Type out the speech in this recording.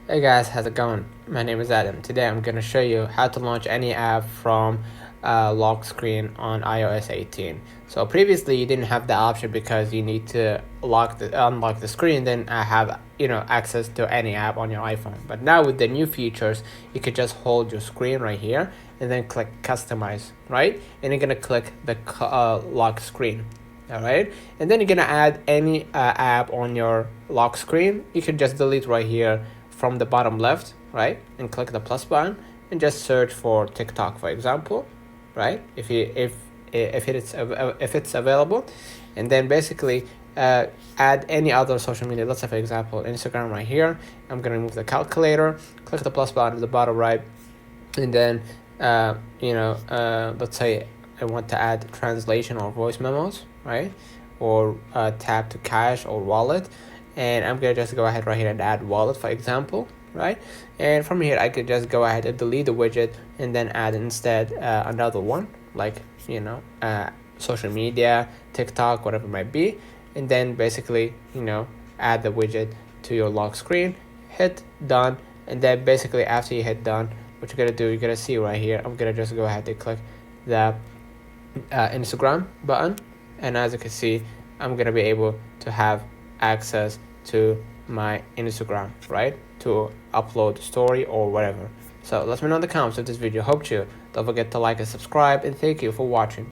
Hey guys, how's it going? My name is Adam. Today I'm going to show you how to launch any app from lock screen on iOS 18. So previously you didn't have the option because you need to unlock the screen, then have access to any app on your iPhone. But now with the new features, you could just hold your screen right here and then click customize, right? And you're going to click the lock screen. All right, and then you're gonna add any app on your lock screen. You can just delete right here from the bottom left, right, and click the plus button and just search for TikTok, for example, right? If it's available, and then basically add any other social media. Let's say, for example, Instagram right here. I'm gonna remove the calculator, click the plus button at the bottom right, and then let's say I want to add translation or voice memos, right? Or tap to cash or wallet. And I'm gonna just go ahead right here and add wallet, for example, right? And from here, I could just go ahead and delete the widget and then add instead another one, like, social media, TikTok, whatever it might be. And then basically, add the widget to your lock screen, hit done. And then basically after you hit done, what you're gonna do, you're gonna see right here, I'm gonna just go ahead and click the Instagram button, and as you can see, I'm gonna be able to have access to my Instagram, right, to upload story or whatever. So let me know in the comments of this video. Hope you don't forget to like and subscribe, and thank you for watching.